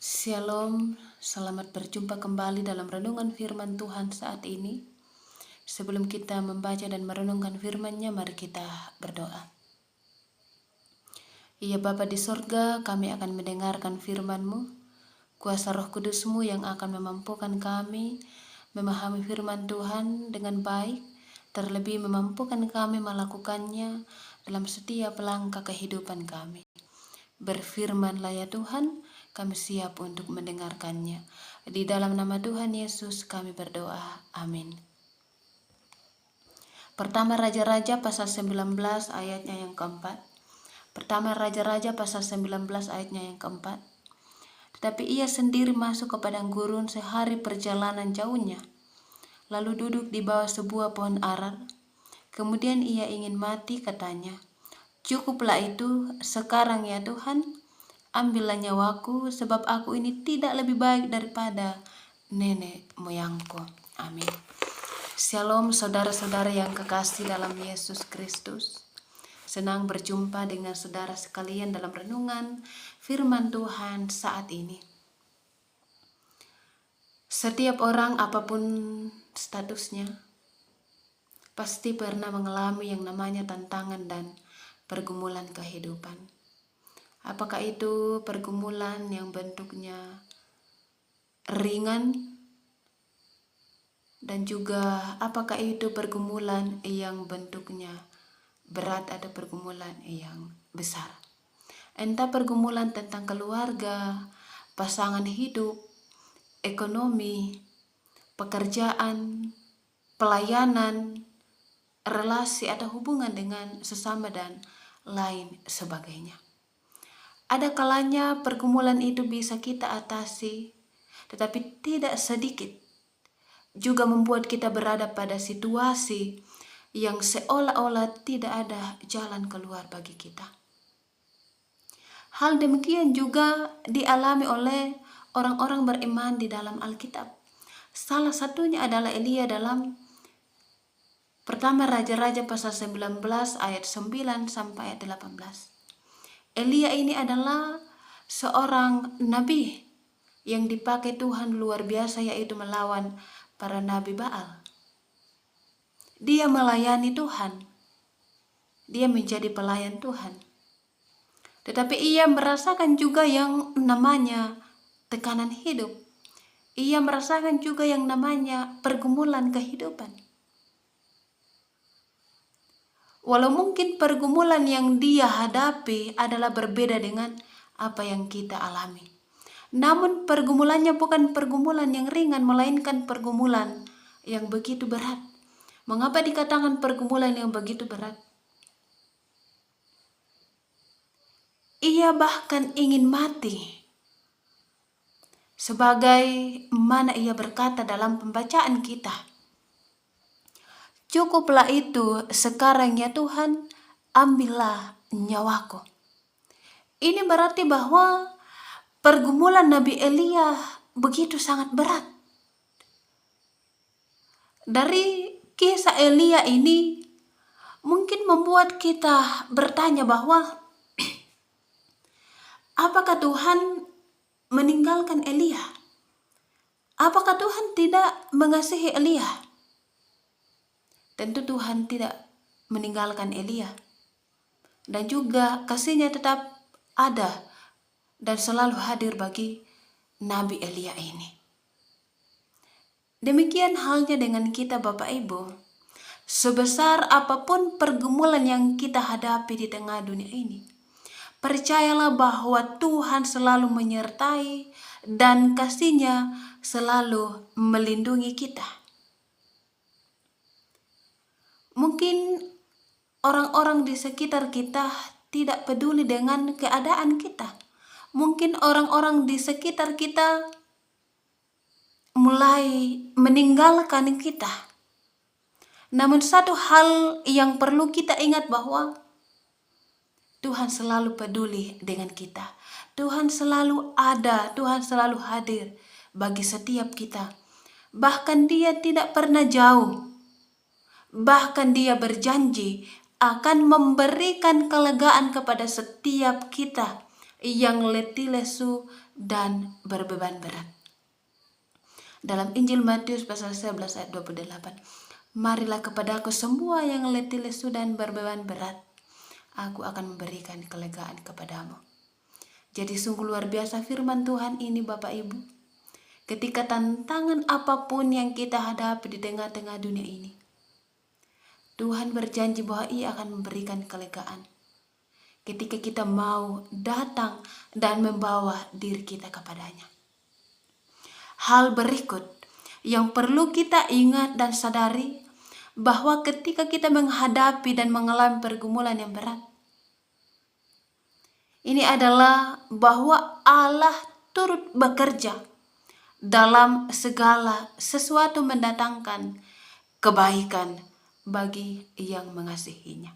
Shalom, selamat berjumpa kembali dalam renungan firman Tuhan saat ini. Sebelum kita membaca dan merenungkan firman-Nya, mari kita berdoa. Ya Bapa di sorga, kami akan mendengarkan firman-Mu. Kuasa Roh Kudus-Mu yang akan memampukan kami memahami firman Tuhan dengan baik, terlebih memampukan kami melakukannya dalam setiap langkah kehidupan kami. Berfirmanlah ya Tuhan, kami siap untuk mendengarkannya. Di dalam nama Tuhan Yesus kami berdoa. Amin. Pertama Raja-Raja pasal 19 ayatnya yang keempat. Pertama Raja-Raja pasal 19 ayatnya yang keempat. Tetapi ia sendiri masuk ke padang gurun sehari perjalanan jauhnya, lalu duduk di bawah sebuah pohon arar. Kemudian ia ingin mati, katanya, "Cukuplah itu, sekarang ya Tuhan, ambillah nyawaku, sebab aku ini tidak lebih baik daripada nenek moyangku." Amin. Shalom saudara-saudara yang kekasih dalam Yesus Kristus. Senang berjumpa dengan saudara sekalian dalam renungan firman Tuhan saat ini. Setiap orang apapun statusnya pasti pernah mengalami yang namanya tantangan dan pergumulan kehidupan. Apakah itu pergumulan yang bentuknya ringan, dan juga apakah itu pergumulan yang bentuknya berat atau pergumulan yang besar. Entah pergumulan tentang keluarga, pasangan hidup, ekonomi, pekerjaan, pelayanan, relasi atau hubungan dengan sesama dan lain sebagainya. Ada kalanya pergumulan itu bisa kita atasi, tetapi tidak sedikit juga membuat kita berada pada situasi yang seolah-olah tidak ada jalan keluar bagi kita. Hal demikian juga dialami oleh orang-orang beriman di dalam Alkitab. Salah satunya adalah Elia dalam Pertama Raja-Raja pasal 19 ayat 9 sampai ayat 18. Elia ini adalah seorang nabi yang dipakai Tuhan luar biasa, yaitu melawan para nabi Baal. Dia melayani Tuhan. Dia menjadi pelayan Tuhan. Tetapi ia merasakan juga yang namanya tekanan hidup. Ia merasakan juga yang namanya pergumulan kehidupan. Walau mungkin pergumulan yang dia hadapi adalah berbeda dengan apa yang kita alami. Namun pergumulannya bukan pergumulan yang ringan, melainkan pergumulan yang begitu berat. Mengapa dikatakan pergumulan yang begitu berat? Ia bahkan ingin mati. Sebagai mana ia berkata dalam pembacaan kita, "Cukuplah itu, sekarang ya Tuhan, ambillah nyawaku." Ini berarti bahwa pergumulan Nabi Elia begitu sangat berat. Dari kisah Elia ini mungkin membuat kita bertanya bahwa apakah Tuhan meninggalkan Elia? Apakah Tuhan tidak mengasihi Elia? Tentu Tuhan tidak meninggalkan Elia. Dan juga kasih-Nya tetap ada dan selalu hadir bagi Nabi Elia ini. Demikian halnya dengan kita Bapak Ibu. Sebesar apapun pergumulan yang kita hadapi di tengah dunia ini, percayalah bahwa Tuhan selalu menyertai dan kasih-Nya selalu melindungi kita. Mungkin orang-orang di sekitar kita tidak peduli dengan keadaan kita. Mungkin orang-orang di sekitar kita mulai meninggalkan kita. Namun satu hal yang perlu kita ingat bahwa Tuhan selalu peduli dengan kita. Tuhan selalu ada, Tuhan selalu hadir bagi setiap kita. Bahkan Dia tidak pernah jauh. Bahkan Dia berjanji akan memberikan kelegaan kepada setiap kita yang letih lesu dan berbeban berat. Dalam Injil Matius pasal 11 ayat 28. Marilah kepadaku semua yang letih lesu dan berbeban berat, aku akan memberikan kelegaan kepadamu. Jadi sungguh luar biasa firman Tuhan ini Bapak Ibu. Ketika tantangan apapun yang kita hadapi di tengah-tengah dunia ini, Tuhan berjanji bahwa Ia akan memberikan kelegaan. Ketika kita mau datang dan membawa diri kita kepadanya. Hal berikut yang perlu kita ingat dan sadari, bahwa ketika kita menghadapi dan mengalami pergumulan yang berat, ini adalah bahwa Allah turut bekerja dalam segala sesuatu mendatangkan kebaikan bagi yang mengasihinya.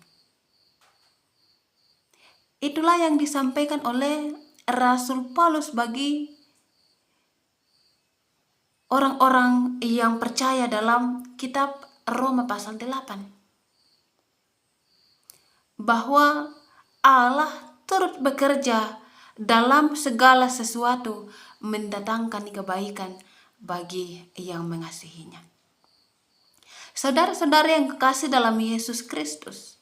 Itulah yang disampaikan oleh Rasul Paulus bagi orang-orang yang percaya dalam kitab Roma pasal 8. Bahwa Allah turut bekerja dalam segala sesuatu mendatangkan kebaikan bagi yang mengasihinya. Saudara-saudara yang kekasih dalam Yesus Kristus,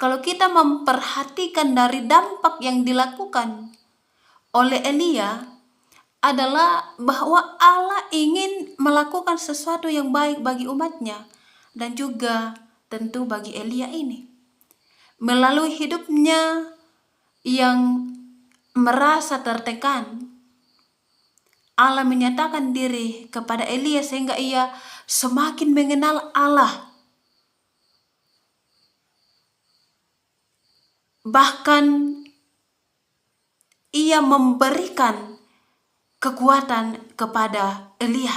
kalau kita memperhatikan dari dampak yang dilakukan oleh Elia, adalah bahwa Allah ingin melakukan sesuatu yang baik bagi umatnya dan juga tentu bagi Elia ini. Melalui hidupnya yang merasa tertekan, Allah menyatakan diri kepada Elia sehingga ia semakin mengenal Allah. Bahkan ia memberikan kekuatan kepada Elia.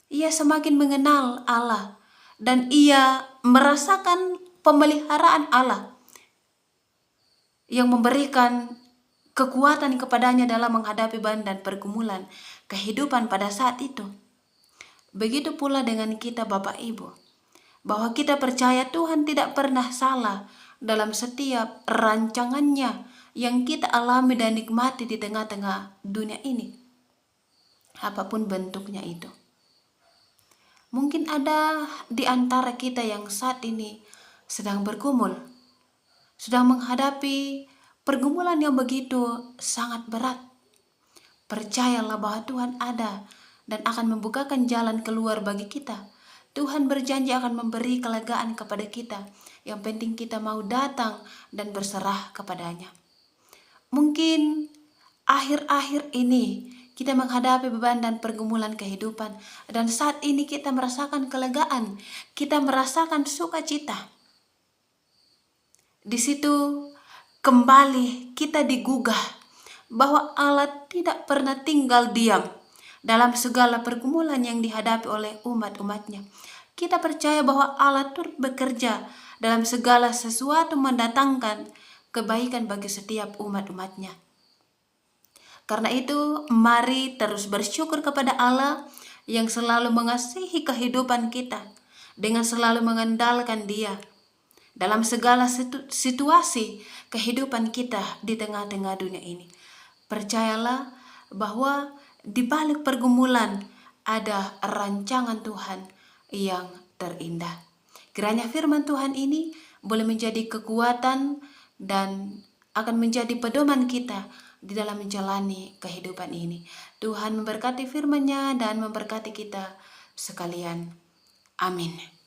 Ia semakin mengenal Allah dan ia merasakan pemeliharaan Allah yang memberikan kekuatan kepadanya dalam menghadapi beban dan pergumulan kehidupan pada saat itu. Begitu pula dengan kita Bapak Ibu, bahwa kita percaya Tuhan tidak pernah salah dalam setiap rancangannya yang kita alami dan nikmati di tengah-tengah dunia ini, apapun bentuknya itu. Mungkin ada di antara kita yang saat ini sedang bergumul, sedang menghadapi pergumulan yang begitu sangat berat. Percayalah bahwa Tuhan ada dan akan membukakan jalan keluar bagi kita. Tuhan berjanji akan memberi kelegaan kepada kita. Yang penting kita mau datang dan berserah kepadanya. Mungkin akhir-akhir ini kita menghadapi beban dan pergumulan kehidupan, dan saat ini kita merasakan kelegaan, kita merasakan sukacita. Di situ kembali kita digugah bahwa Allah tidak pernah tinggal diam dalam segala pergumulan yang dihadapi oleh umat-umatnya. Kita percaya bahwa Allah turut bekerja dalam segala sesuatu mendatangkan kebaikan bagi setiap umat-umatnya. Karena itu, mari terus bersyukur kepada Allah yang selalu mengasihi kehidupan kita dengan selalu mengandalkan Dia dalam segala situasi kehidupan kita di tengah-tengah dunia ini. Percayalah bahwa di balik pergumulan ada rancangan Tuhan yang terindah. Kiranya firman Tuhan ini boleh menjadi kekuatan dan akan menjadi pedoman kita di dalam menjalani kehidupan ini. Tuhan memberkati firman-Nya dan memberkati kita sekalian. Amin.